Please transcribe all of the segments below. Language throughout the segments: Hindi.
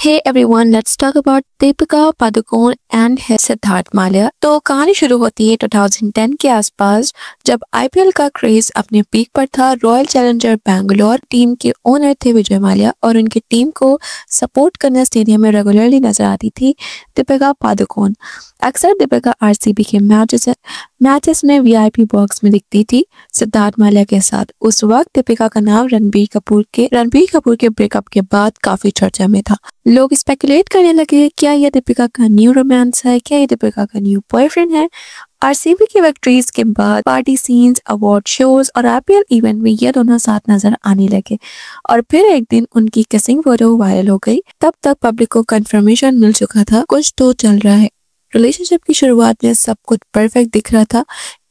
Hey everyone, let's talk about Deepika Padukone and Siddharth Mallya. तो कहानी शुरू होती है 2010 के आसपास, जब आईपीएल का क्रेज अपने पीक पर था। रॉयल चैलेंजर बैंगलोर टीम के ओनर थे विजय माल्या और उनकी टीम को सपोर्ट करने स्टेडियम में रेगुलरली नजर आती थी दीपिका पादुकोण। अक्सर दीपिका आरसीबी के मैचेस में वीआईपी बॉक्स में दिखती थी सिद्धार्थ माल्या के साथ। उस वक्त दीपिका का नाम रणबीर कपूर के ब्रेकअप के बाद काफी चर्चा में था। लोग स्पेकुलेट करने लगे, क्या यह दीपिका का न्यू रोमांस है, क्या ये दीपिका का न्यू बॉयफ्रेंड है। आरसीबी की विक्ट्रीज के बाद पार्टी सीन्स, अवार्ड शोज और आईपीएल इवेंट में ये दोनों साथ नजर आने लगे और फिर एक दिन उनकी किसिंग फोटो वायरल हो गई। तब तक पब्लिक को कंफर्मेशन मिल चुका था कुछ तो चल रहा है। रिलेशनशिप की शुरुआत में सब कुछ परफेक्ट दिख रहा था।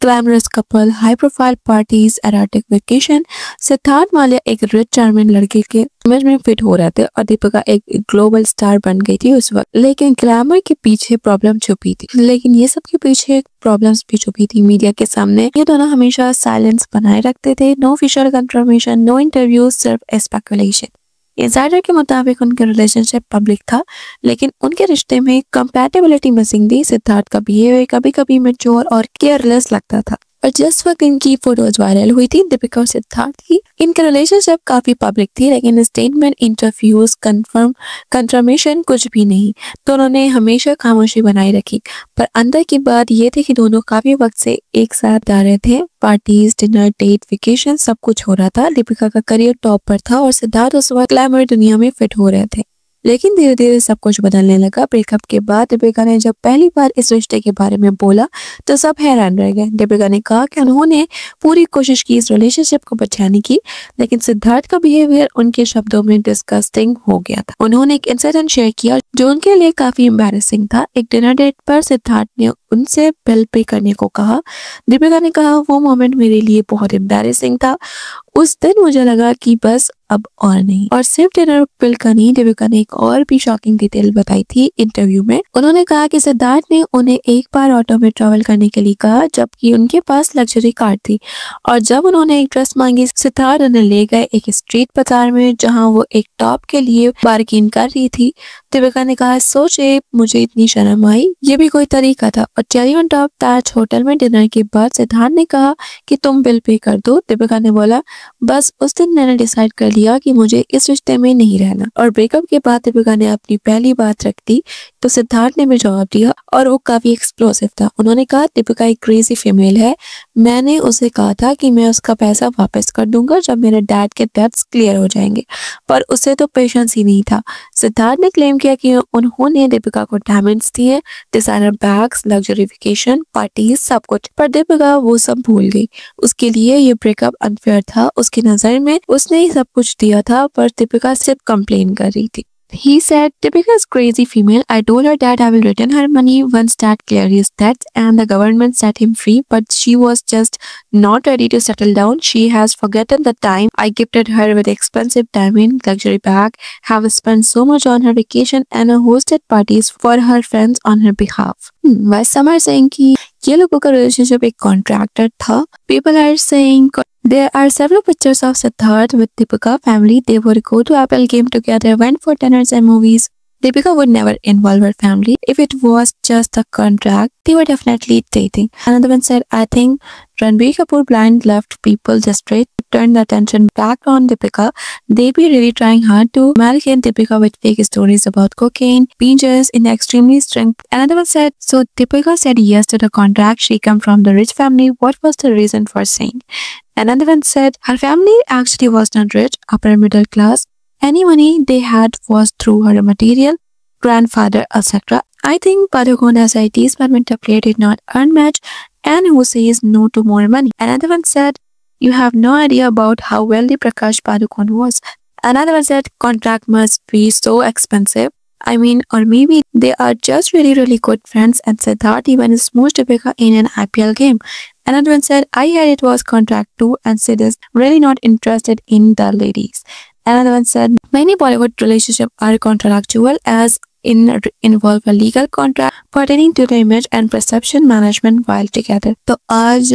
Glamorous couple, high profile parties, erotic vacation. Siddharth Mallya एक रिच चार्मिंग लड़के के इमेज में फिट हो रहे थे और दीपिका एक ग्लोबल स्टार बन गई थी उस वक्त। लेकिन ग्लैमर के पीछे प्रॉब्लम छुपी थी मीडिया के सामने ये दोनों हमेशा साइलेंस बनाए रखते थे। No official confirmation, no interview, सिर्फ स्पेकुलेशन। इनसाइडर के मुताबिक उनका रिलेशनशिप पब्लिक था, लेकिन उनके रिश्ते में कंपैटिबिलिटी मिसिंग थी। सिद्धार्थ का बिहेवियर कभी कभी मैच्योर और केयरलेस लगता था। और जिस वक्त इनकी फोटोज वायरल हुई थी दीपिका और सिद्धार्थ की, इनका रिलेशनशिप काफी पब्लिक थी, लेकिन स्टेटमेंट, इंटरव्यूज, कंफर्मेशन कुछ भी नहीं। तो उन्होंने हमेशा खामोशी बनाए रखी। पर अंदर की बात ये थी कि दोनों काफी वक्त से एक साथ जा रहे थे। पार्टीज, डिनर, डेट, वेकेशन, सब कुछ हो रहा था। दीपिका का करियर टॉप पर था और सिद्धार्थ उस वक्त ग्लैमर दुनिया में फिट हो रहे थे। लेकिन धीरे धीरे सब कुछ बदलने लगा। ब्रेकअप के बाद दीपिका ने जब पहली बार इस रिश्ते के बारे में बोला तो सब हैरान रह गए। दीपिका ने कहा कि उन्होंने पूरी कोशिश की इस रिलेशनशिप को बचाने की, लेकिन सिद्धार्थ का बिहेवियर उनके शब्दों में डिस्गस्टिंग हो गया था। उन्होंने एक इंसिडेंट शेयर किया जो उनके लिए काफी एम्बैरेसिंग था। एक डिनर डेट पर सिद्धार्थ ने उनसे बिल पे करने को कहा। दीपिका ने कहा, वो मोमेंट मेरे लिए बहुत एम्बैरेसिंग था। उस दिन मुझे लगा कि बस अब और नहीं। और सिर्फ डिनर बिल का नहीं, दीपिका ने एक और भी शॉकिंग डिटेल बताई थी इंटरव्यू में। उन्होंने कहा कि सिद्धार्थ ने उन्हें एक बार ऑटो में ट्रैवल करने के लिए कहा, जबकि उनके पास लग्जरी कार थी। और जब उन्होंने एक ड्रेस मांगी, सिद्धार्थ उन्हें ले गए एक स्ट्रीट बाजार में जहां वो एक टॉप के लिए बार्गेन कर रही थी। दीपिका ने कहा, सोचे मुझे इतनी शर्म आई, ये भी कोई तरीका था। और cherry on top Taj hotel में डिनर के बाद सिद्धार्थ ने कहा कि तुम बिल पे कर दो। दीपिका ने बोला, बस उस दिन मैंने डिसाइड कर लिया कि मुझे इस रिश्ते में नहीं रहना। और ब्रेकअप के बाद दीपिका ने अपनी पहली बात रख दी तो सिद्धार्थ ने भी जवाब दिया और वो काफी एक्सप्लोसिव था। उन्होंने कहा, दीपिका एक क्रेजी फीमेल है। मैंने उसे कहा था कि मैं उसका पैसा वापस कर दूंगा जब मेरे डैड के डेब्ट्स क्लियर हो जाएंगे, पर उसे तो पेशेंस ही नहीं था। सिद्धार्थ ने क्लेम किया कि उन्होंने दीपिका को डायमंड्स दिए, designer bags, luxury vacation, parties, सब कुछ, पर दीपिका वो सब भूल गई। उसके लिए ये ब्रेकअप अनफेयर था। उसकी नजर में उसने ही सब कुछ दिया था, पर दीपिका सिर्फ कंप्लेन कर रही थी। He said, Deepika is crazy female. I told her that I will return her money once that clear his debts and the government set him free, but she was just not ready to settle down. She has forgotten the time I gifted her with expensive diamond, luxury bag, have spent so much on her vacation and hosted parties for her friends on her behalf. Why some are saying कि ये लोगों का relationship एक contractor था. People are saying there are several pictures of Siddharth with Deepika family. They would go to Apple game together, went for dinners and movies. Deepika would never involve her family. If it was just a contract, they were definitely dating. Another one said, I think Ranbir Kapoor blind left people desperate to turn the attention back on Deepika. They be really trying hard to malgate Deepika with fake stories about cocaine, binges in extremely strict. Another one said, so Deepika said yes to the contract. She come from the rich family. What was the reason for saying? Another one said, her family actually was not rich, upper middle class. Any money they had was through her material, grandfather, etc. I think Padukone as IT's badminton player did not earn much and who says no to more money. Another one said, you have no idea about how wealthy Prakash Padukone was. Another one said, contract must be so expensive. I mean, or maybe they are just really good friends and Siddharth even smooshed Deepika in an IPL game. Another one said, I heard it was contract too and Sid is really not interested in the ladies. Another one said, many Bollywood relationships are contractual as involve a legal contract pertaining to the image and perception management while together. तो आज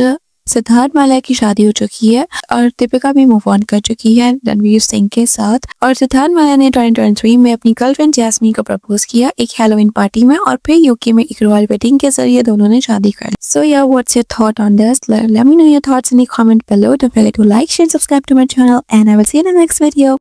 सिद्धार्थ माल्या की शादी हो चुकी है और दीपिका भी मूव ऑन कर चुकी है रणवीर सिंह के साथ। और सिद्धार्थ माल्या ने 2023 में अपनी गर्लफ्रेंड जैस्मीन को प्रपोज किया एक हैलोवीन पार्टी में और फिर यूके में एक रॉयल वेडिंग के जरिए दोनों ने शादी कर ली। So yeah, what's your thought on this? Let me know your thoughts in the comment below. Don't forget to like, share, subscribe to my channel, and I will see you in the next video.